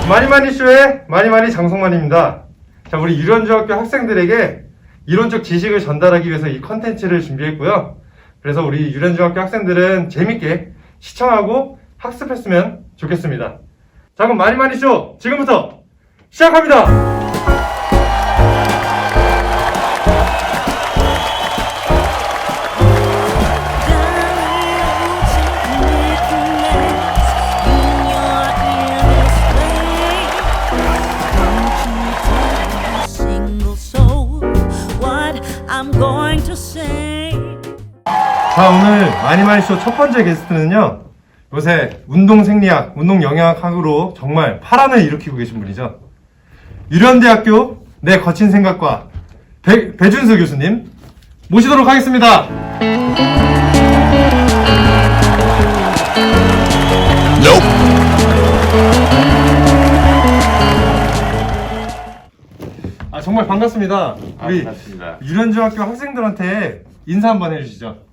마니마니쇼의 마니마니 장성만입니다. 자, 우리 유련중학교 학생들에게 이론적 지식을 전달하기 위해서 이 컨텐츠를 준비했고요. 그래서 우리 유련중학교 학생들은 재밌게 시청하고 학습했으면 좋겠습니다. 자, 그럼 마니마니쇼 지금부터 시작합니다. 자, 오늘 마니마니쇼 첫 번째 게스트는요, 요새 운동 생리학, 운동 영양학으로 정말 파란을 일으키고 계신 분이죠. 유련대학교 내 거친 생각과 배준수 교수님 모시도록 하겠습니다. 정말 반갑습니다. 우리 반갑습니다. 유련중학교 학생들한테 인사 한번 해주시죠.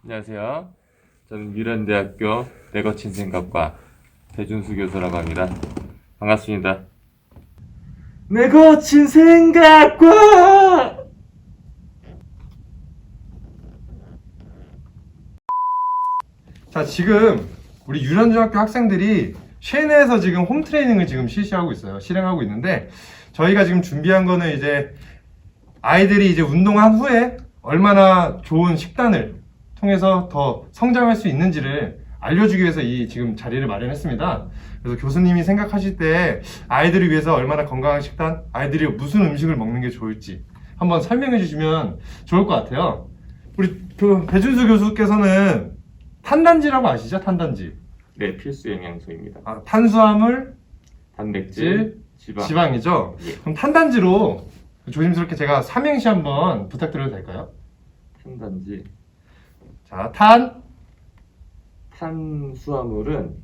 안녕하세요. 저는 유련대학교 내 거친 생각과 배준수 교수라고 합니다. 반갑습니다. 내 거친 생각과 자, 지금 우리 유련중학교 학생들이 쉐네에서 지금 홈트레이닝을 지금 실시하고 있어요. 실행하고 있는데, 저희가 지금 준비한 거는 이제 아이들이 이제 운동한 후에 얼마나 좋은 식단을 통해서 더 성장할 수 있는지를 알려주기 위해서 이 지금 자리를 마련했습니다. 그래서 교수님이 생각하실 때 아이들을 위해서 얼마나 건강한 식단, 아이들이 무슨 음식을 먹는 게 좋을지 한번 설명해 주시면 좋을 것 같아요. 우리 배준수 교수께서는 탄단지라고 아시죠? 탄단지. 네, 필수 영양소입니다. 탄수화물, 단백질, 지방이죠? 예. 그럼 탄단지로 조심스럽게 제가 삼행시 한번 부탁드려도 될까요? 탄단지. 자, 탄수화물은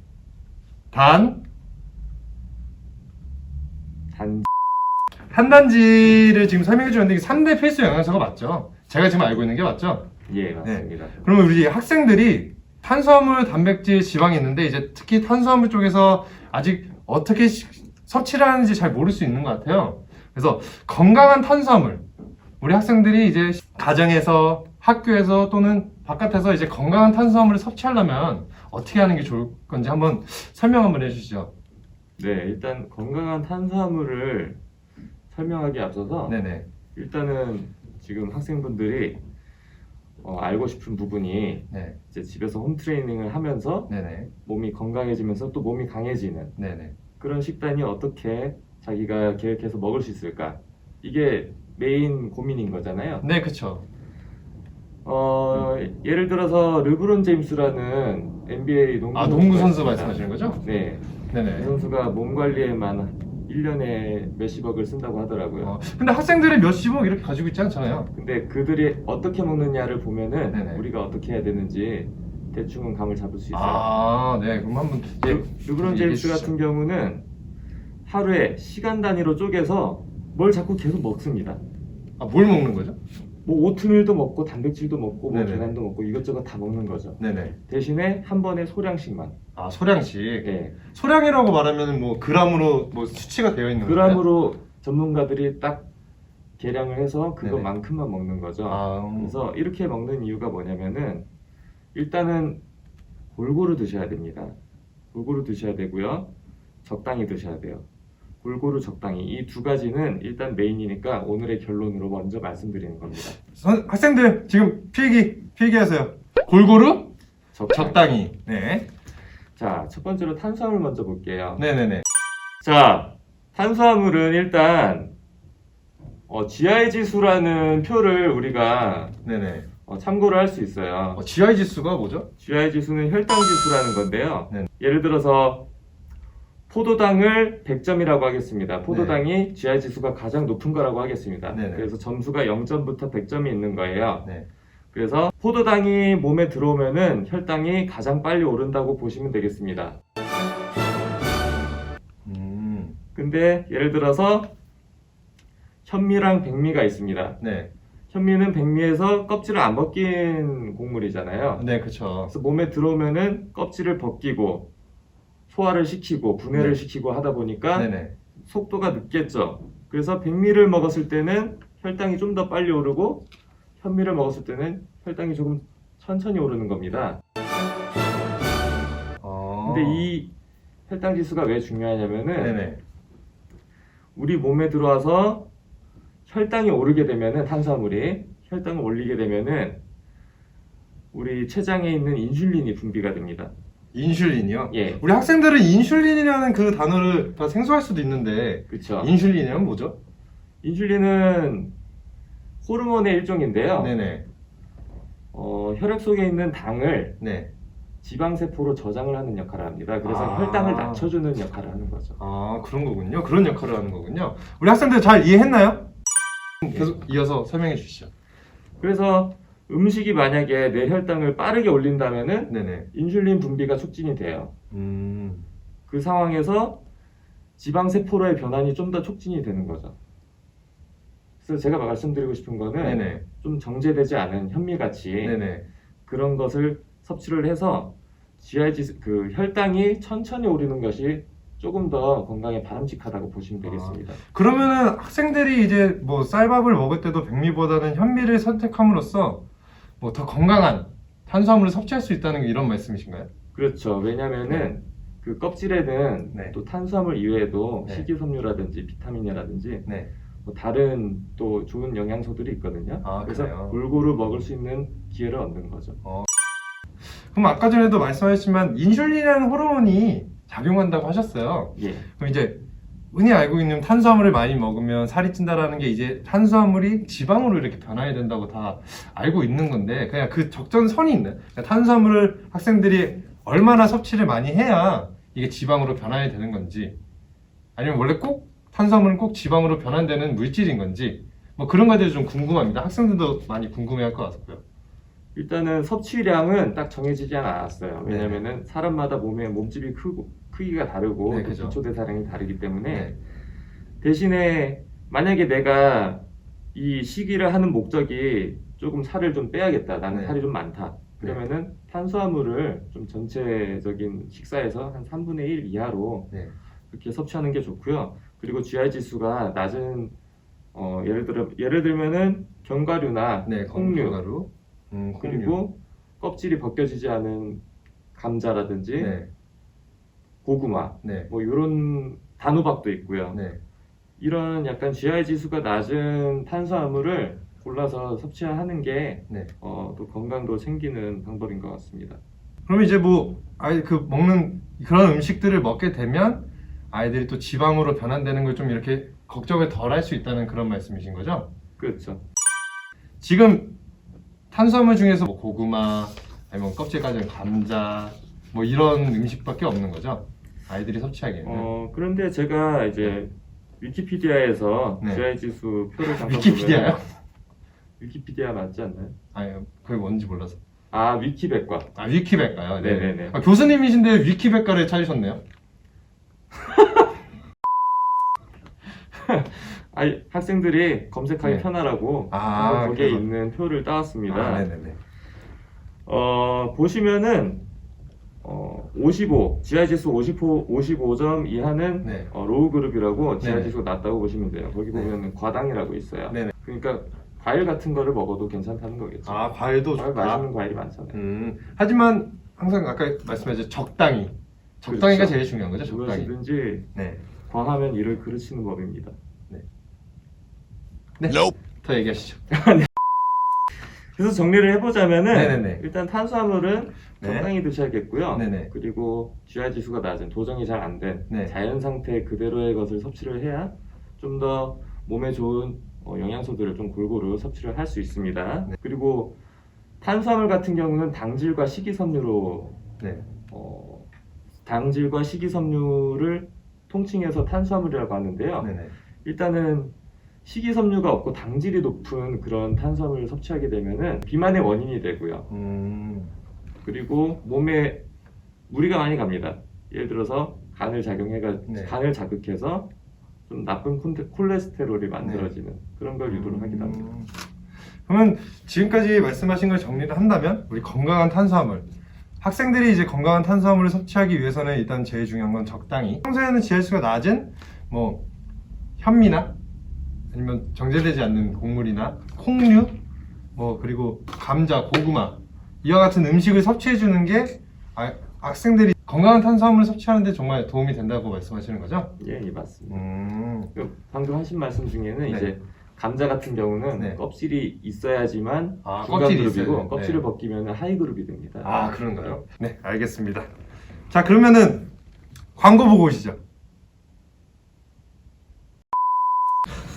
탄단지를 지금 설명해 주는데 이게 3대 필수 영양소가 맞죠? 제가 지금 알고 있는 게 맞죠? 예, 맞습니다. 그러면 우리 학생들이 탄수화물, 단백질, 지방이 있는데 이제 특히 탄수화물 쪽에서 아직 어떻게 섭취를 하는지 잘 모를 수 있는 것 같아요. 그래서 건강한 탄수화물, 우리 학생들이 이제 가정에서, 학교에서 또는 바깥에서 이제 건강한 탄수화물을 섭취하려면 어떻게 하는 게 좋을 건지 한번 설명 한번 해주시죠. 네, 일단 건강한 탄수화물을 설명하기에 앞서서 네네. 일단은 지금 학생분들이 알고 싶은 부분이 네. 이제 집에서 홈트레이닝을 하면서 네네. 몸이 건강해지면서 또 몸이 강해지는 네네. 그런 식단이 어떻게 자기가 계획해서 먹을 수 있을까? 이게 메인 고민인 거잖아요. 네, 그쵸. 예를 들어서 르브론 제임스라는 NBA 농구 농구 선수 있습니다. 말씀하시는 거죠? 네. 이 네네. 선수가 몸 관리에만 1년에 몇십억을 쓴다고 하더라고요. 근데 학생들이 몇십억 이렇게 가지고 있지 않잖아요. 근데 그들이 어떻게 먹느냐를 보면은 네네. 우리가 어떻게 해야 되는지 대충은 감을 잡을 수 있어요. 네. 그럼 한번 르브론 제임스 같은 경우는 하루에 시간 단위로 쪼개서 뭘 자꾸 계속 먹습니다. 뭘 먹는 거죠? 뭐 오트밀도 먹고 단백질도 먹고 뭐 네네. 계란도 먹고 이것저것 다 먹는 거죠. 네네. 대신에 한 번에 소량씩만. 소량씩. 예. 소량이라고 말하면 뭐 그람으로 뭐 수치가 되어 있는 거예요? 그람으로 전문가들이 딱 계량을 해서 그것만큼만 먹는 거죠. 그래서 이렇게 먹는 이유가 뭐냐면은 일단은 골고루 드셔야 됩니다. 골고루 드셔야 되고요. 적당히 드셔야 돼요. 골고루 적당히 이 두 가지는 일단 메인이니까 오늘의 결론으로 먼저 말씀드리는 겁니다. 학생들 지금 필기하세요. 골고루 적당히. 네. 자, 첫 번째로 탄수화물 먼저 볼게요. 네네네. 자, 탄수화물은 일단 GI 지수라는 표를 우리가 네네. 참고를 할 수 있어요. GI 지수가 뭐죠? GI 지수는 혈당 지수라는 건데요. 네. 예를 들어서 포도당을 100점이라고 하겠습니다. 포도당이 GI 지수가 가장 높은 거라고 하겠습니다. 네네. 그래서 점수가 0점부터 100점이 있는 거예요. 네. 그래서 포도당이 몸에 들어오면은 혈당이 가장 빨리 오른다고 보시면 되겠습니다. 근데 예를 들어서 현미랑 백미가 있습니다. 네. 현미는 백미에서 껍질을 안 벗긴 곡물이잖아요. 네, 그쵸. 그래서 몸에 들어오면은 껍질을 벗기고 소화를 시키고 분해를 네. 시키고 하다 보니까 네네. 속도가 늦겠죠. 그래서 백미를 먹었을 때는 혈당이 좀 더 빨리 오르고 현미를 먹었을 때는 혈당이 조금 천천히 오르는 겁니다. 근데 이 혈당 지수가 왜 중요하냐면은 네네. 우리 몸에 들어와서 혈당이 오르게 되면은 탄수화물이 혈당을 올리게 되면은 우리 췌장에 있는 인슐린이 분비가 됩니다. 인슐린이요? 예. 우리 학생들은 인슐린이라는 그 단어를 다 생소할 수도 있는데 그렇죠. 인슐린이란 뭐죠? 인슐린은 호르몬의 일종인데요. 네네. 혈액 속에 있는 당을 네. 지방세포로 저장을 하는 역할을 합니다. 그래서 아. 혈당을 낮춰주는 역할을 하는 거죠. 아, 그런 거군요. 그런 역할을 하는 거군요. 우리 학생들 잘 이해했나요? 계속 이어서 설명해 주시죠. 그래서 음식이 만약에 내 혈당을 빠르게 올린다면은 네네. 인슐린 분비가 촉진이 돼요. 음. 그 상황에서 지방세포로의 변환이 좀 더 촉진이 되는 거죠. 그래서 제가 말씀드리고 싶은 거는 네네. 좀 정제되지 않은 현미같이 네네. 그런 것을 섭취를 해서 그 혈당이 천천히 오르는 것이 조금 더 건강에 바람직하다고 보시면 되겠습니다. 그러면은 학생들이 이제 뭐 쌀밥을 먹을 때도 백미보다는 현미를 선택함으로써 뭐 더 건강한 탄수화물을 섭취할 수 있다는 이런 말씀이신가요? 그렇죠. 왜냐면은 그 껍질에는 네. 또 탄수화물 이외에도 네. 식이섬유라든지 비타민이라든지 네. 뭐 다른 또 좋은 영양소들이 있거든요. 아, 그래서 그래요? 골고루 먹을 수 있는 기회를 얻는 거죠. 그럼 아까 전에도 말씀하셨지만 인슐린이라는 호르몬이 작용한다고 하셨어요. 예. 그럼 이제 흔히 알고 있는 탄수화물을 많이 먹으면 살이 찐다라는 게 이제 탄수화물이 지방으로 이렇게 변화해야 된다고 다 알고 있는 건데 그냥 그 적정선이 있는 그러니까 탄수화물을 학생들이 얼마나 섭취를 많이 해야 이게 지방으로 변화해야 되는 건지 아니면 원래 꼭 탄수화물은 꼭 지방으로 변환되는 물질인 건지 뭐 그런 거에 대해서 좀 궁금합니다. 학생들도 많이 궁금해할 것 같고요. 일단은 섭취량은 딱 정해지지 않았어요. 왜냐면은 사람마다 몸의 몸집이 크기가 다르고 네, 또 그죠. 기초대사량이 다르기 때문에 네. 대신에 만약에 내가 이 식이를 하는 목적이 조금 살을 좀 빼야겠다. 나는 네. 살이 좀 많다. 그러면은 탄수화물을 좀 전체적인 식사에서 한 3분의 1 이하로 네. 그렇게 섭취하는 게 좋고요. 그리고 GI 지수가 낮은 예를 들면은 견과류나 네, 콩류 콩류. 콩류. 그리고 껍질이 벗겨지지 않은 감자라든지 네. 고구마 네. 뭐 이런 단호박도 있고요. 네. 이런 약간 GI 지수가 낮은 탄수화물을 골라서 섭취하는 게 네. 또 건강도 챙기는 방법인 것 같습니다. 그럼 이제 뭐 아이 그 먹는 그런 음식들을 먹게 되면 아이들이 또 지방으로 변환되는 걸 좀 이렇게 걱정을 덜 할 수 있다는 그런 말씀이신 거죠? 그렇죠. 지금 탄수화물 중에서 뭐 고구마 아니면 껍질 까진 감자 뭐 이런 음식밖에 없는 거죠? 아이들이 섭취하기에는. 그런데 제가 이제 위키피디아에서 네. GI 지수 표를 잠깐 위키피디아요? 보면 위키피디아 맞지 않나요? 아니 그게 뭔지 몰라서. 아 위키백과. 아 위키백과요? 네. 네네네. 아, 교수님이신데 위키백과를 찾으셨네요? 학생들이 검색하기 네. 편하라고 아, 거기에 그래서. 있는 표를 따왔습니다. 아, 네네네. 보시면은 55 GI 지수 55점 이하는 네. 로우 그룹이라고 GI 네네. 지수가 낮다고 보시면 돼요. 거기 네. 보면은 과당이라고 있어요. 네네. 그러니까 과일 같은 거를 먹어도 괜찮다는 거겠죠. 아 과일도 과일 좋다. 맛있는 과일이 많잖아요. 하지만 항상 아까 말씀하신 적당히. 적당히가 그렇죠. 제일 중요한 거죠. 적당히. 무엇이든지 네. 과하면 이를 그르치는 법입니다. 네. 더 얘기하시죠. 그래서 정리를 해보자면은 네네네. 일단 탄수화물은 네. 적당히 드셔야겠고요. 네네. 그리고 GI 지수가 낮은 도정이 잘 안 된 네. 자연 상태 그대로의 것을 섭취를 해야 좀 더 몸에 좋은 영양소들을 좀 골고루 섭취를 할 수 있습니다. 네. 그리고 탄수화물 같은 경우는 당질과 식이섬유로 네. 당질과 식이섬유를 통칭해서 탄수화물이라고 하는데요. 네네. 일단은 식이섬유가 없고 당질이 높은 그런 탄수화물을 섭취하게 되면은 비만의 원인이 되고요. 그리고 몸에 무리가 많이 갑니다. 예를 들어서 간을 네. 간을 자극해서 좀 나쁜 콜레스테롤이 만들어지는 그런 걸 유도를 하기도 합니다. 그러면 지금까지 말씀하신 걸 정리를 한다면 우리 건강한 탄수화물 학생들이 이제 건강한 탄수화물을 섭취하기 위해서는 일단 제일 중요한 건 적당히. 평소에는 지하수가 낮은 뭐 현미나 아니면 정제되지 않는 곡물이나 콩류, 뭐 그리고 감자, 고구마 이와 같은 음식을 섭취해 주는 게 학생들이 건강한 탄수화물을 섭취하는데 정말 도움이 된다고 말씀하시는 거죠? 예, 예, 맞습니다. 방금 하신 말씀 중에는 네. 이제 감자 같은 경우는 네. 껍질이 있어야지만 중간 껍질이 그룹이고 있어야 껍질을 네. 벗기면 하이 그룹이 됩니다. 아, 그런가요? 네, 알겠습니다. 자, 그러면은 광고 보고 오시죠.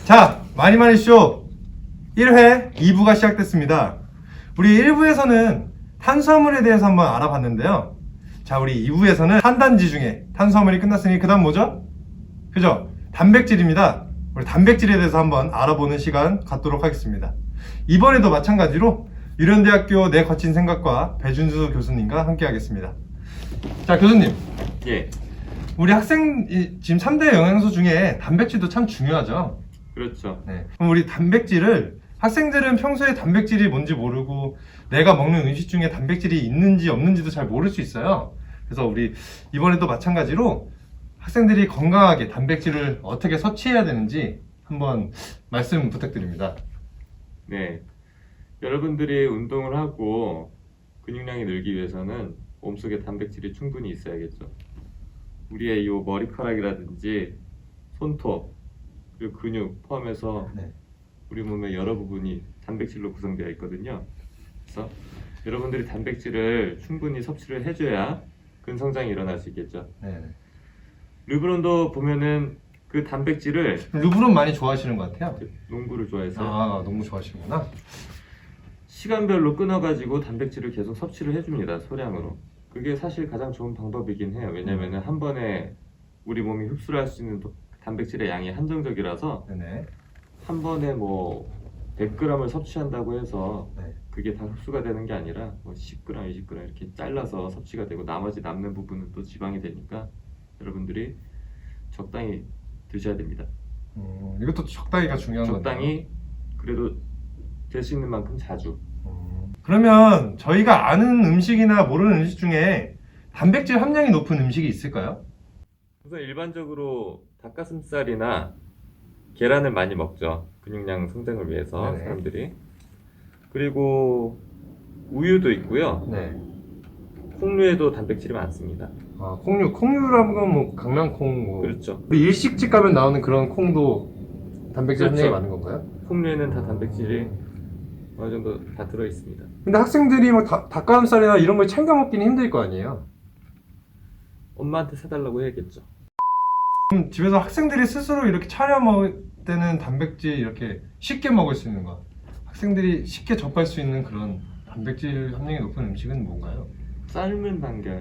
자, 많이 쇼 1회 2부가 시작됐습니다. 우리 1부에서는 탄수화물에 대해서 한번 알아봤는데요. 자, 우리 2부에서는 한 단지 중에 탄수화물이 끝났으니 그 다음 뭐죠? 그죠? 단백질입니다. 우리 단백질에 대해서 한번 알아보는 시간 갖도록 하겠습니다. 이번에도 마찬가지로 유련대학교 내 거친 생각과 배준수 교수님과 함께 하겠습니다. 자, 교수님. 예. 우리 학생 지금 3대 영양소 중에 단백질도 참 중요하죠. 그렇죠. 네. 그럼 우리 단백질을 학생들은 평소에 단백질이 뭔지 모르고 내가 먹는 음식 중에 단백질이 있는지 없는지도 잘 모를 수 있어요. 그래서 우리 이번에도 마찬가지로 학생들이 건강하게 단백질을 어떻게 섭취해야 되는지 한번 말씀 부탁드립니다. 네. 여러분들이 운동을 하고 근육량이 늘기 위해서는 몸속에 단백질이 충분히 있어야겠죠. 우리의 이 머리카락이라든지 손톱 그리고 근육 포함해서 네. 우리 몸의 여러 부분이 단백질로 구성되어 있거든요. 그래서 여러분들이 단백질을 충분히 섭취를 해줘야 근성장이 일어날 수 있겠죠. 네. 르브론도 보면은 그 단백질을 르브론 많이 좋아하시는 것 같아요. 농구를 좋아해서 아, 너무 좋아하시는구나. 시간별로 끊어가지고 단백질을 계속 섭취를 해줍니다. 소량으로. 그게 사실 가장 좋은 방법이긴 해요. 왜냐면은 한 번에 우리 몸이 흡수를 할 수 있는 단백질의 양이 한정적이라서 네네. 한 번에 뭐 100g을 섭취한다고 해서 네. 그게 다 흡수가 되는 게 아니라 뭐 10g, 20g 이렇게 잘라서 섭취가 되고 나머지 남는 부분은 또 지방이 되니까 여러분들이 적당히 드셔야 됩니다. 이것도 적당히가 중요한 거네요. 적당히 그래도 될 수 있는 만큼 자주. 그러면 저희가 아는 음식이나 모르는 음식 중에 단백질 함량이 높은 음식이 있을까요? 우선 일반적으로 닭가슴살이나 계란을 많이 먹죠. 근육량 성장을 위해서 네네. 사람들이. 그리고 우유도 있고요. 네. 콩류에도 단백질이 많습니다. 아, 콩류라는 건 뭐 강낭콩 뭐 그렇죠. 우리 일식집 가면 나오는 그런 콩도 단백질 함량이 그렇죠. 많은 건가요? 콩류에는 다 단백질이 어느 정도 다 들어 있습니다. 근데 학생들이 막 닭가슴살이나 이런 걸 챙겨 먹기는 힘들 거 아니에요? 엄마한테 사달라고 해야겠죠. 그럼 집에서 학생들이 스스로 이렇게 차려 먹을 때는 단백질 이렇게 쉽게 먹을 수 있는 거, 학생들이 쉽게 접할 수 있는 그런 단백질 함량이 높은 음식은 뭔가요? 삶은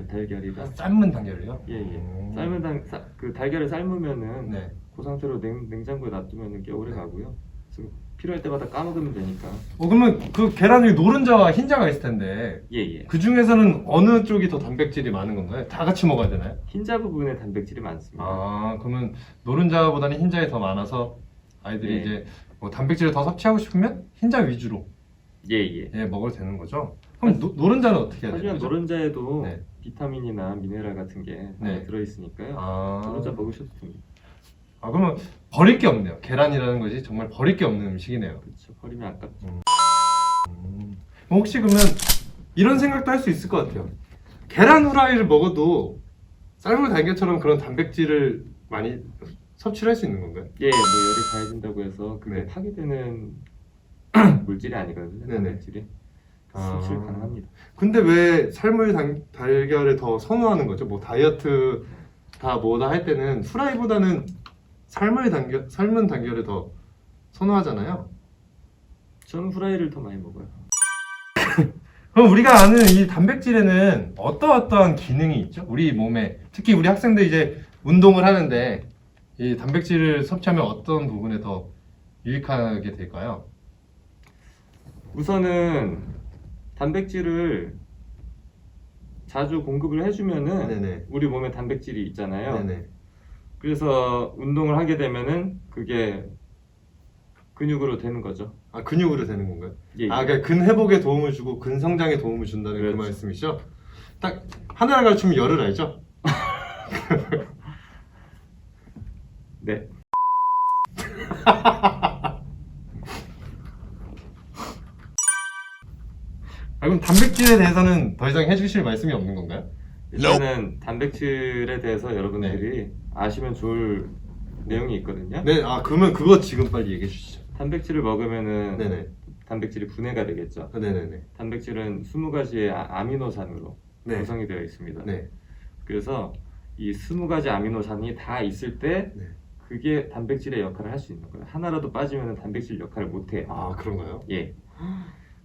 달걀이라. 삶은 단계를요? 예예. 삶은 그 달걀을 삶으면은 네. 그 상태로 냉장고에 놔두면은 꽤 오래 가고요. 그래서 필요할 때마다 까먹으면 되니까. 그러면 그 계란 중에 노른자와 흰자가 있을 텐데 예예. 그 중에서는 어느 쪽이 더 단백질이 많은 건가요? 다 같이 먹어야 되나요? 흰자 부분에 단백질이 많습니다. 아, 그러면 노른자보다는 흰자에 더 많아서 아이들이 예. 이제 뭐 단백질을 더 섭취하고 싶으면 흰자 위주로 예예. 먹어도 되는 거죠? 그럼 노른자는 어떻게 해야 되는 하지만 거죠? 노른자에도 네. 비타민이나 미네랄 같은 게 많이 네. 들어있으니까요. 아, 노른자 먹으셔도 됩니다. 그러면 버릴 게 없네요. 계란이라는 것이 정말 버릴 게 없는 음식이네요. 그렇죠. 버리면 아깝죠. 혹시 그러면 이런 생각도 할 수 있을 것 같아요. 계란 후라이를 먹어도 삶은 달걀처럼 그런 단백질을 많이 섭취를 할 수 있는 건가요? 예, 뭐 열이 가해진다고 해서 그게 네. 파괴되는 물질이 아니거든요. 네네. 단백질이 섭취 가능합니다. 근데 왜 삶은 달걀을 더 선호하는 거죠? 뭐 다이어트 다 뭐다 할 때는 후라이보다는 삶은 달걀을 더 선호하잖아요. 저는 후라이를 더 많이 먹어요. 그럼 우리가 아는 이 단백질에는 어떠한 기능이 있죠? 우리 몸에 특히 우리 학생들 이제 운동을 하는데 이 단백질을 섭취하면 어떤 부분에 더 유익하게 될까요? 우선은 단백질을 자주 공급을 해주면은 네네. 우리 몸에 단백질이 있잖아요. 네네. 그래서 운동을 하게 되면은 그게 근육으로 되는 거죠. 아, 근육으로 되는 건가요? 예, 예. 아, 그러니까 근 회복에 도움을 주고 근 성장에 도움을 준다는 그 그렇죠. 말씀이시죠? 딱 하나를 가르치면 열을 알죠? 네. 그럼 단백질에 대해서는 더 이상 해주실 말씀이 없는 건가요? 일단은 단백질에 대해서 여러분들이 아시면 좋을 내용이 있거든요. 네, 그러면 그거 지금 빨리 얘기해 주시죠. 단백질을 먹으면은 네네. 단백질이 분해가 되겠죠. 네네네. 단백질은 20가지의 아미노산으로 네. 구성이 되어 있습니다. 네. 그래서 이 20가지 아미노산이 다 있을 때 네. 그게 단백질의 역할을 할 수 있는 거예요. 하나라도 빠지면 단백질 역할을 못 해요. 아, 그런가요? 예.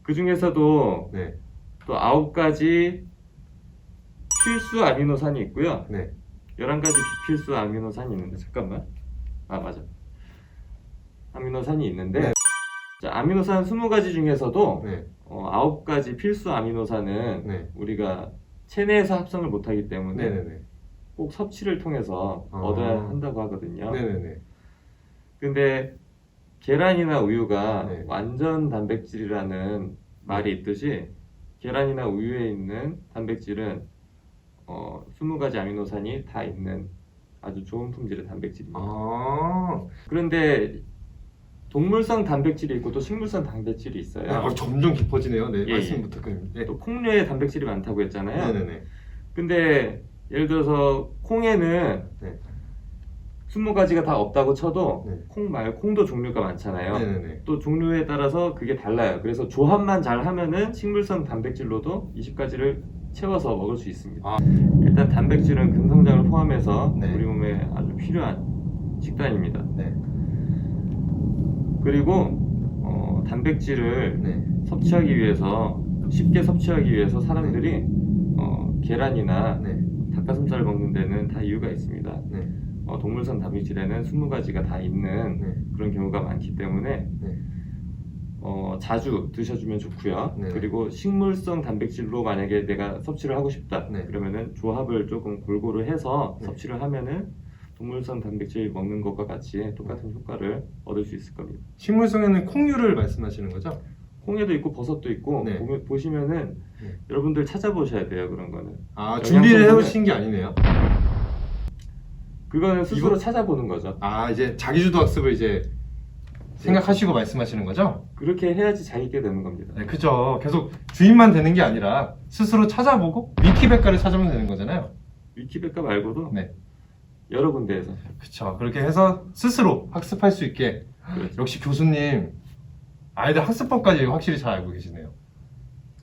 그 중에서도 네. 또 9가지 필수 아미노산이 있고요. 네. 11가지 비필수 아미노산이 있는데 잠깐만. 맞아. 아미노산이 있는데 네. 자, 아미노산 20가지 중에서도 네. 9가지 필수 아미노산은 네. 우리가 체내에서 합성을 못하기 때문에 네네네. 꼭 섭취를 통해서 아. 얻어야 한다고 하거든요. 네네네. 근데 계란이나 우유가 네. 완전 단백질이라는 말이 있듯이 계란이나 우유에 있는 단백질은 20가지 아미노산이 다 있는 아주 좋은 품질의 단백질입니다. 아, 그런데 동물성 단백질이 있고 또 식물성 단백질이 있어요. 점점 깊어지네요. 네, 예, 말씀 예. 부탁드립니다. 네. 또 콩류에 단백질이 많다고 했잖아요. 네네네. 근데 예를 들어서 콩에는 네. 20가지가 다 없다고 쳐도 네. 콩 말고 콩도 종류가 많잖아요. 네네네. 또 종류에 따라서 그게 달라요. 그래서 조합만 잘 하면은 식물성 단백질로도 20가지를 채워서 먹을 수 있습니다. 아. 일단 단백질은 근성장을 포함해서 네. 우리 몸에 아주 필요한 식단입니다. 네. 그리고 단백질을 네. 섭취하기 위해서 쉽게 섭취하기 위해서 사람들이 계란이나 네. 닭가슴살을 먹는 데는 다 이유가 있습니다. 네. 동물성 단백질에는 20가지가 다 있는 네. 그런 경우가 많기 때문에 네. 자주 드셔주면 좋고요. 네. 그리고 식물성 단백질로 만약에 내가 섭취를 하고 싶다 네. 그러면은 조합을 조금 골고루 해서 네. 섭취를 하면은 동물성 단백질 먹는 것과 같이 똑같은 효과를 얻을 수 있을 겁니다. 식물성에는 콩류를 말씀하시는 거죠? 콩에도 있고 버섯도 있고 네. 보시면은 네. 여러분들 찾아보셔야 돼요. 그런 거는. 준비를 영양성분은- 해오신 게 아니네요. 그거는 스스로 이거- 찾아보는 거죠. 이제 자기주도 학습을 이제 생각하시고 말씀하시는 거죠? 그렇게 해야지 잘 있게 되는 겁니다. 네, 그죠. 계속 주인만 되는 게 아니라 스스로 찾아보고 위키백과를 찾으면 되는 거잖아요. 위키백과 말고도 네. 여러 군데에서 그쵸. 그렇게 해서 스스로 학습할 수 있게. 그렇죠. 역시 교수님, 아이들 학습법까지 확실히 잘 알고 계시네요.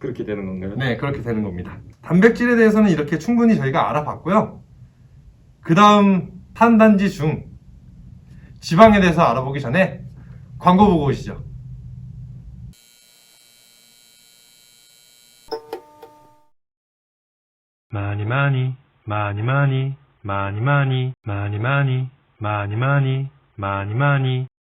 그렇게 되는 건가요? 네, 그렇게 되는 겁니다. 단백질에 대해서는 이렇게 충분히 저희가 알아봤고요. 그 다음 탄단지 중 지방에 대해서 알아보기 전에 광고 보고 오시죠. 많이 많이 많이 많이 많이 많이 많이 많이 많이 많이 많이 많이